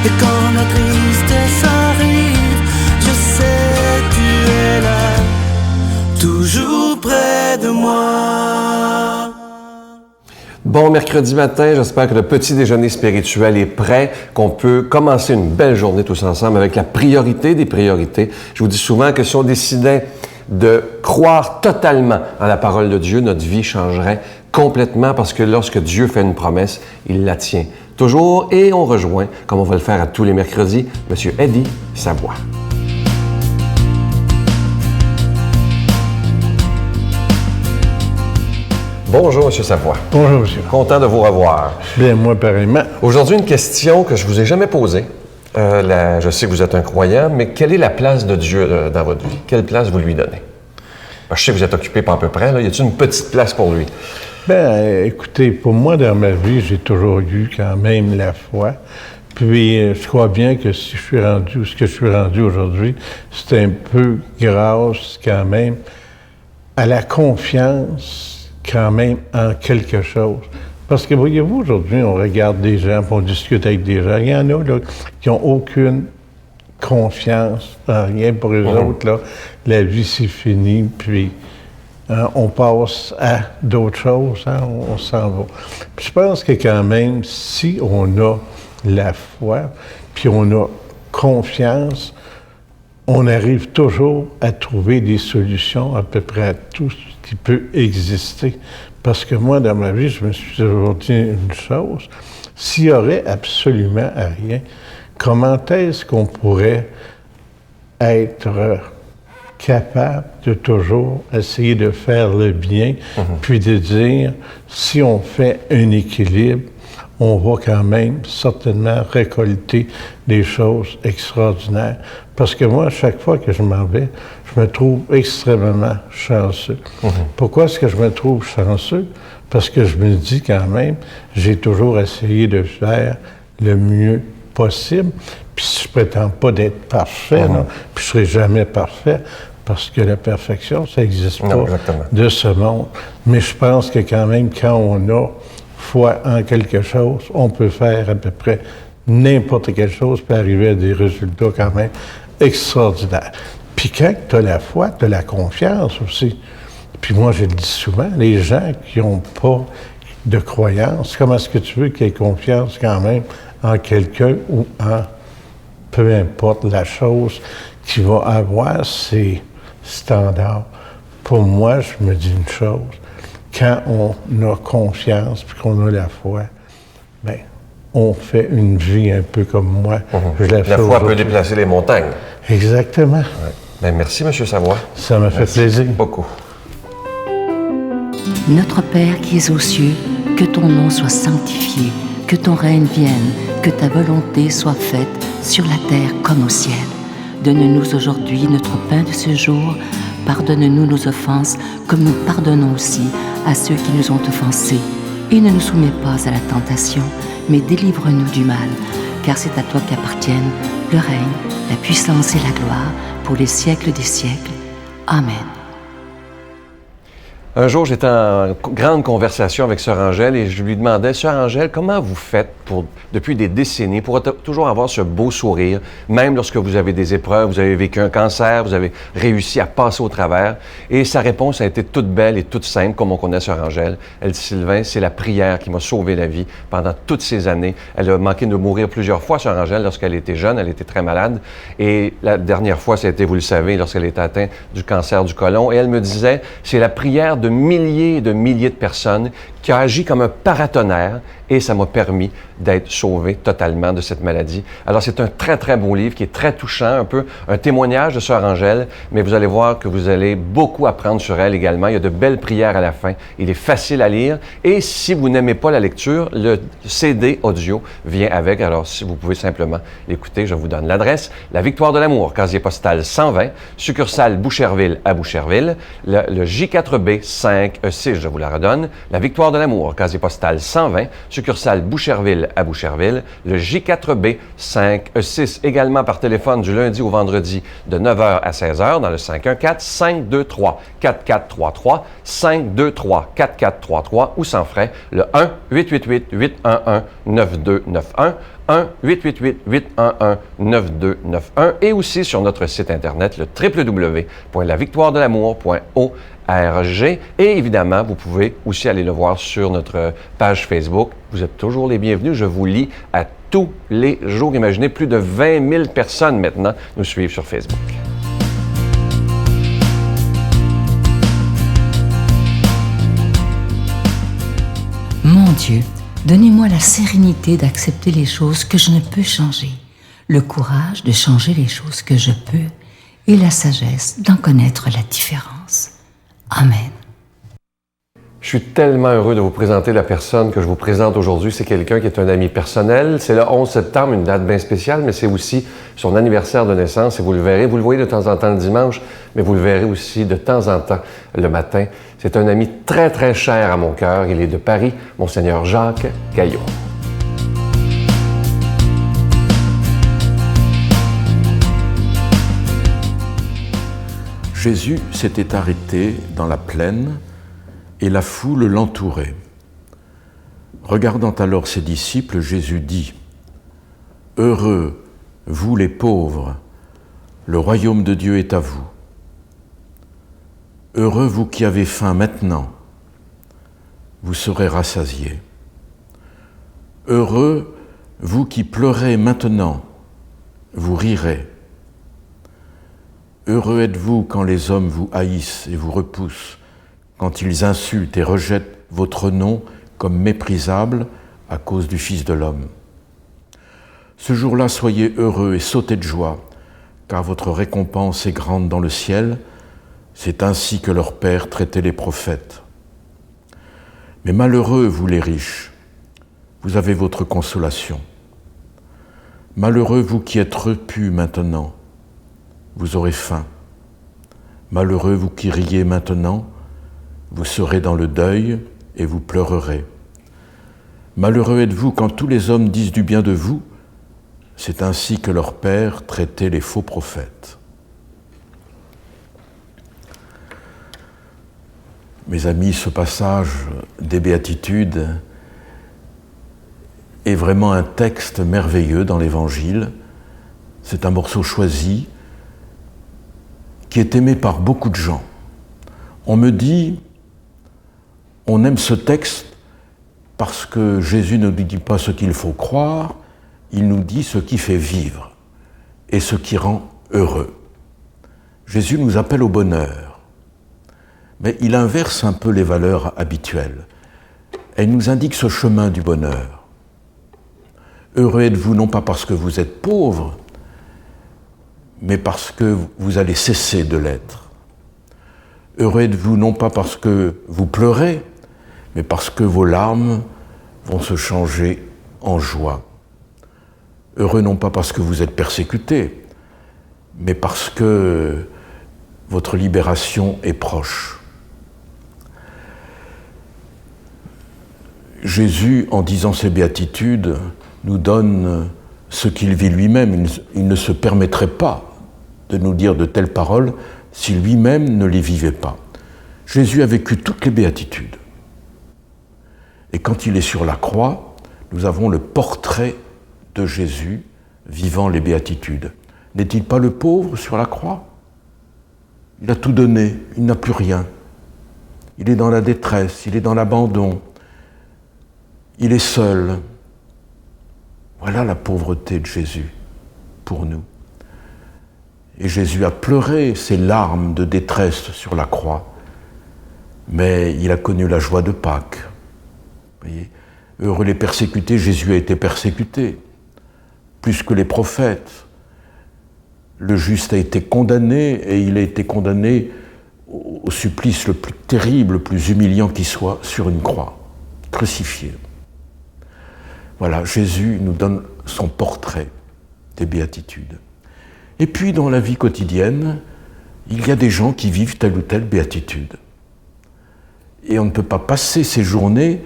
Et quand la tristesse arrive, je sais tu es là, toujours près de moi. Bon mercredi matin, j'espère que le petit déjeuner spirituel est prêt, qu'on peut commencer une belle journée tous ensemble avec la priorité des priorités. Je vous dis souvent que si on décidait de croire totalement en la parole de Dieu, notre vie changerait complètement parce que lorsque Dieu fait une promesse, il la tient toujours. Et on rejoint, comme on va le faire à tous les mercredis, M. Eddie Savoie. Bonjour, M. Savoie. Bonjour, monsieur. Content de vous revoir. Bien, moi, pareillement. Aujourd'hui, une question que je vous ai jamais posée. Je sais que vous êtes un croyant, mais quelle est la place de Dieu dans votre vie? Quelle place vous lui donnez? Je sais que vous êtes occupé pas à peu près. Là. Y a-t-il une petite place pour lui? Bien, écoutez, pour moi, dans ma vie, j'ai toujours eu quand même la foi. Puis, je crois bien que si je suis rendu où ce que je suis rendu aujourd'hui, c'est un peu grâce quand même à la confiance quand même en quelque chose. Parce que, voyez-vous, aujourd'hui, on regarde des gens, puis on discute avec des gens. Il y en a là, qui n'ont aucune confiance en rien. Pour eux autres, là, la vie, c'est fini, puis on passe à d'autres choses, hein, on s'en va. Puis je pense que quand même, si on a la foi, puis on a confiance, on arrive toujours à trouver des solutions à peu près à tout ce qui peut exister. Parce que moi, dans ma vie, je me suis toujours dit une chose, s'il y aurait absolument rien, comment est-ce qu'on pourrait être capable de toujours essayer de faire le bien, puis de dire, si on fait un équilibre, on va quand même certainement récolter des choses extraordinaires. Parce que moi, à chaque fois que je m'en vais, je me trouve extrêmement chanceux. Pourquoi est-ce que je me trouve chanceux? Parce que je me dis quand même, j'ai toujours essayé de faire le mieux possible. Puis je prétends pas d'être parfait, non? Puis je serai jamais parfait, parce que la perfection, ça n'existe pas de ce monde. Mais je pense que quand même, quand on a foi en quelque chose, on peut faire à peu près n'importe quelle chose pour arriver à des résultats quand même extraordinaires. Puis quand tu as la foi, tu as la confiance aussi. Puis moi, je le dis souvent, les gens qui n'ont pas de croyance, comment est-ce que tu veux qu'ils aient confiance quand même en quelqu'un ou en peu importe la chose qui va avoir ses standards? Pour moi, je me dis une chose, quand on a confiance puis qu'on a la foi, bien, on fait une vie un peu comme moi. La foi peut déplacer les montagnes. Exactement. Ouais. Bien, merci, M. Savoie. Ça m'a fait plaisir. Beaucoup. Notre Père qui es aux cieux, que ton nom soit sanctifié, que ton règne vienne, que ta volonté soit faite sur la terre comme au ciel. Donne-nous aujourd'hui notre pain de ce jour. Pardonne-nous nos offenses, comme nous pardonnons aussi à ceux qui nous ont offensés. Et ne nous soumets pas à la tentation, mais délivre-nous du mal, car c'est à toi qu'appartiennent le règne, la puissance et la gloire, pour les siècles des siècles. Amen. Un jour, j'étais en grande conversation avec Sœur Angèle et je lui demandais, Sœur Angèle, comment vous faites depuis des décennies pour toujours avoir ce beau sourire, même lorsque vous avez des épreuves, vous avez vécu un cancer, vous avez réussi à passer au travers? Et sa réponse a été toute belle et toute simple, comme on connaît Sœur Angèle. Elle dit, Sylvain, c'est la prière qui m'a sauvé la vie pendant toutes ces années. Elle a manqué de mourir plusieurs fois, Sœur Angèle, lorsqu'elle était jeune, elle était très malade. Et la dernière fois, ça a été, vous le savez, lorsqu'elle était atteinte du cancer du côlon. Et elle me disait, c'est la prière de milliers et de milliers de personnes qui a agi comme un paratonnerre et ça m'a permis d'être sauvé totalement de cette maladie. Alors, c'est un très, très beau livre qui est très touchant, un peu un témoignage de Sœur Angèle, mais vous allez voir que vous allez beaucoup apprendre sur elle également. Il y a de belles prières à la fin. Il est facile à lire et si vous n'aimez pas la lecture, le CD audio vient avec. Alors, si vous pouvez simplement l'écouter, je vous donne l'adresse. La Victoire de l'amour, casier postal 120, succursale Boucherville à Boucherville. Le J4B 5E6, je vous la redonne. La Victoire de l'amour, casier postal 120, succursale Boucherville à Boucherville. Le J4B 5E6, également par téléphone du lundi au vendredi de 9h à 16h dans le 514-523-4433, 523-4433 ou sans frais, le 1-888-811-9291, 1-888-811-9291 et aussi sur notre site internet, le www.lavictoiredelamour.org. Et évidemment, vous pouvez aussi aller le voir sur notre page Facebook. Vous êtes toujours les bienvenus. Je vous lis à tous les jours. Imaginez, plus de 20 000 personnes maintenant nous suivent sur Facebook. Mon Dieu, donnez-moi la sérénité d'accepter les choses que je ne peux changer, le courage de changer les choses que je peux et la sagesse d'en connaître la différence. Amen. Je suis tellement heureux de vous présenter la personne que je vous présente aujourd'hui. C'est quelqu'un qui est un ami personnel. C'est le 11 septembre, une date bien spéciale, mais c'est aussi son anniversaire de naissance et vous le verrez. Vous le voyez de temps en temps le dimanche, mais vous le verrez aussi de temps en temps le matin. C'est un ami très, très cher à mon cœur. Il est de Paris, Monseigneur Jacques Caillot. Jésus s'était arrêté dans la plaine et la foule l'entourait. Regardant alors ses disciples, Jésus dit : « Heureux, vous les pauvres, le royaume de Dieu est à vous. Heureux vous qui avez faim maintenant, vous serez rassasiés. Heureux vous qui pleurez maintenant, vous rirez. Heureux êtes-vous quand les hommes vous haïssent et vous repoussent, quand ils insultent et rejettent votre nom comme méprisable à cause du Fils de l'homme. Ce jour-là, soyez heureux et sautez de joie, car votre récompense est grande dans le ciel. C'est ainsi que leur Père traitait les prophètes. Mais malheureux, vous les riches, vous avez votre consolation. Malheureux, vous qui êtes repus maintenant, vous aurez faim. Malheureux, vous qui riez maintenant, vous serez dans le deuil et vous pleurerez. Malheureux êtes-vous quand tous les hommes disent du bien de vous, c'est ainsi que leur Père traitait les faux prophètes. Mes amis, ce passage des Béatitudes est vraiment un texte merveilleux dans l'Évangile. C'est un morceau choisi qui est aimé par beaucoup de gens. On me dit, on aime ce texte parce que Jésus ne nous dit pas ce qu'il faut croire, il nous dit ce qui fait vivre et ce qui rend heureux. Jésus nous appelle au bonheur, mais il inverse un peu les valeurs habituelles et il nous indique ce chemin du bonheur. Heureux êtes-vous non pas parce que vous êtes pauvre, mais parce que vous allez cesser de l'être. Heureux êtes-vous non pas parce que vous pleurez, mais parce que vos larmes vont se changer en joie. Heureux non pas parce que vous êtes persécutés, mais parce que votre libération est proche. Jésus, en disant ces béatitudes, nous donne ce qu'il vit lui-même. Il ne se permettrait pas de nous dire de telles paroles si lui-même ne les vivait pas. Jésus a vécu toutes les béatitudes. Et quand il est sur la croix, nous avons le portrait de Jésus vivant les béatitudes. N'est-il pas le pauvre sur la croix ? Il a tout donné, il n'a plus rien. Il est dans la détresse, il est dans l'abandon, il est seul. Voilà la pauvreté de Jésus pour nous. Et Jésus a pleuré ses larmes de détresse sur la croix, mais il a connu la joie de Pâques. Vous voyez ? Heureux les persécutés, Jésus a été persécuté, plus que les prophètes. Le juste a été condamné, et il a été condamné au supplice le plus terrible, le plus humiliant qui soit, sur une croix, crucifié. Voilà, Jésus nous donne son portrait des béatitudes. Et puis, dans la vie quotidienne, il y a des gens qui vivent telle ou telle béatitude. Et on ne peut pas passer ces journées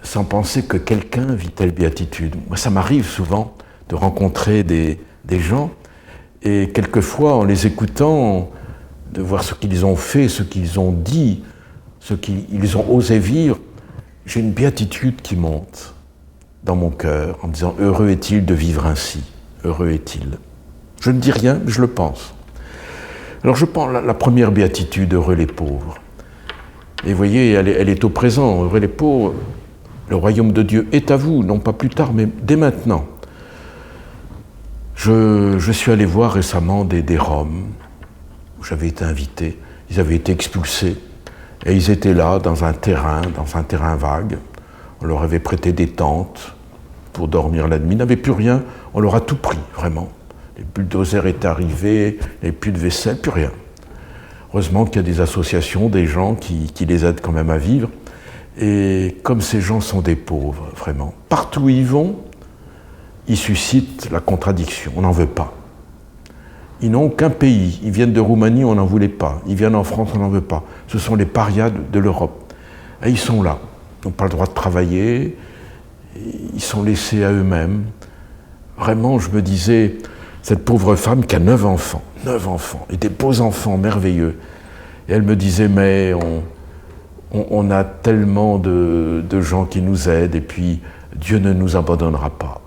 sans penser que quelqu'un vit telle béatitude. Moi, ça m'arrive souvent de rencontrer des gens, et quelquefois, en les écoutant, de voir ce qu'ils ont fait, ce qu'ils ont dit, ce qu'ils ont osé vivre, j'ai une béatitude qui monte. dans mon cœur en disant « Heureux est-il de vivre ainsi, heureux est-il ». Je ne dis rien, mais je le pense. Alors je prends la première béatitude, « Heureux les pauvres ». Et vous voyez, elle est au présent, « Heureux les pauvres ». Le royaume de Dieu est à vous, non pas plus tard, mais dès maintenant. Je suis allé voir récemment des Roms, où j'avais été invité. Ils avaient été expulsés, et ils étaient là, dans un terrain vague. On leur avait prêté des tentes pour dormir la nuit. Ils n'avaient plus rien, on leur a tout pris, vraiment. Les bulldozers étaient arrivés, il n'y avait plus de vaisselle, plus rien. Heureusement qu'il y a des associations, des gens qui les aident quand même à vivre. Et comme ces gens sont des pauvres, vraiment, partout où ils vont, ils suscitent la contradiction, on n'en veut pas. Ils n'ont aucun pays, ils viennent de Roumanie, on n'en voulait pas. Ils viennent en France, on n'en veut pas. Ce sont les parias de l'Europe. Et ils sont là, ils n'ont pas le droit de travailler, ils sont laissés à eux-mêmes. Vraiment, je me disais, cette pauvre femme qui a 9 enfants, et des beaux enfants merveilleux. Et elle me disait, mais on a tellement de gens qui nous aident, et puis Dieu ne nous abandonnera pas.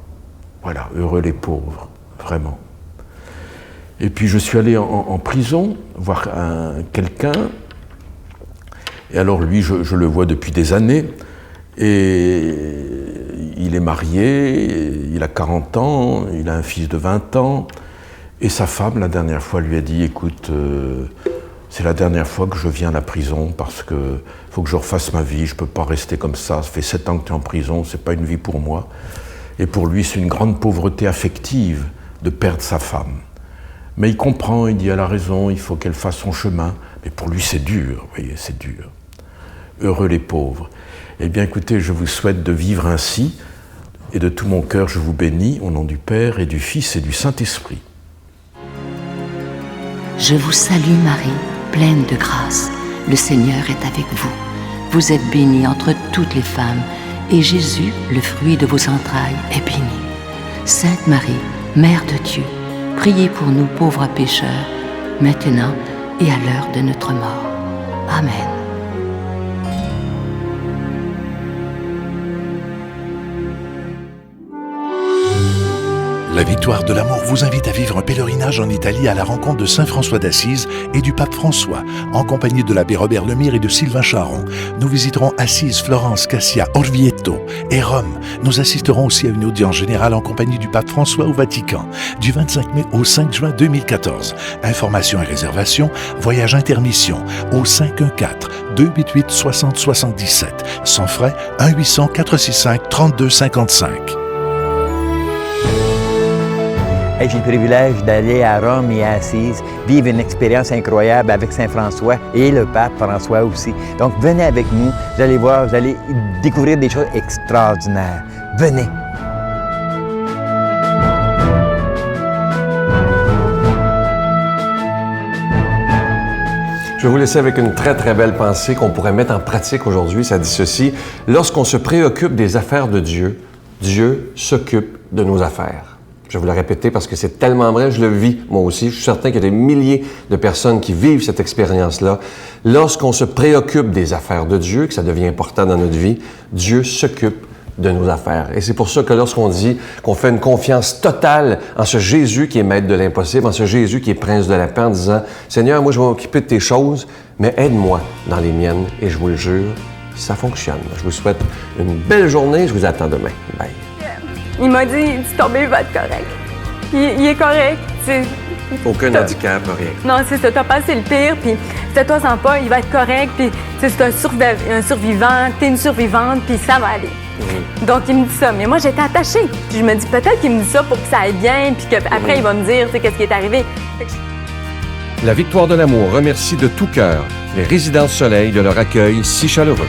Voilà, heureux les pauvres, vraiment. Et puis je suis allé en prison voir quelqu'un, et alors lui, je le vois depuis des années, et il est marié, il a 40 ans, il a un fils de 20 ans, et sa femme, la dernière fois, lui a dit, écoute, c'est la dernière fois que je viens à la prison parce que faut que je refasse ma vie, je ne peux pas rester comme ça fait 7 ans que tu es en prison, c'est pas une vie pour moi. Et pour lui, c'est une grande pauvreté affective de perdre sa femme. Mais il comprend, il dit, elle a raison, il faut qu'elle fasse son chemin. Mais pour lui, c'est dur, vous voyez, c'est dur. Heureux les pauvres. Eh bien, écoutez, je vous souhaite de vivre ainsi, et de tout mon cœur, je vous bénis, au nom du Père et du Fils et du Saint-Esprit. Je vous salue Marie, pleine de grâce. Le Seigneur est avec vous. Vous êtes bénie entre toutes les femmes, et Jésus, le fruit de vos entrailles, est béni. Sainte Marie, Mère de Dieu, priez pour nous pauvres pécheurs, maintenant et à l'heure de notre mort. Amen. La Victoire de l'amour vous invite à vivre un pèlerinage en Italie à la rencontre de Saint François d'Assise et du pape François, en compagnie de l'abbé Robert Lemire et de Sylvain Charon. Nous visiterons Assise, Florence, Cassia, Orvieto et Rome. Nous assisterons aussi à une audience générale en compagnie du pape François au Vatican, du 25 mai au 5 juin 2014. Informations et réservations, voyage intermission au 514-288-6077. Sans frais, 1-800-465-3255. J'ai le privilège d'aller à Rome et à Assise, vivre une expérience incroyable avec Saint François et le pape François aussi. Donc venez avec nous, vous allez voir, vous allez découvrir des choses extraordinaires. Venez! Je vais vous laisser avec une très, très belle pensée qu'on pourrait mettre en pratique aujourd'hui. Ça dit ceci: lorsqu'on se préoccupe des affaires de Dieu, Dieu s'occupe de nos affaires. Je vais vous le répéter parce que c'est tellement vrai, je le vis moi aussi. Je suis certain qu'il y a des milliers de personnes qui vivent cette expérience-là. Lorsqu'on se préoccupe des affaires de Dieu, que ça devient important dans notre vie, Dieu s'occupe de nos affaires. Et c'est pour ça que lorsqu'on dit qu'on fait une confiance totale en ce Jésus qui est maître de l'impossible, en ce Jésus qui est prince de la paix, en disant « Seigneur, moi je vais m'occuper de tes choses, mais aide-moi dans les miennes. » Et je vous le jure, ça fonctionne. Je vous souhaite une belle journée. Je vous attends demain. Bye. Il m'a dit, ton bébé va être correct. Il est correct. Aucun handicap, rien. Non, c'est ça. T'as passé le pire, puis toi sans pas, il va être correct, puis c'est un survivant, t'es une survivante, puis ça va aller. Donc, il me dit ça. Mais moi, j'étais attachée. Puis je me dis, peut-être qu'il me dit ça pour que ça aille bien, puis qu'après, il va me dire, qu'est-ce qui est arrivé. La Victoire de l'amour remercie de tout cœur les Résidences Soleil de leur accueil si chaleureux.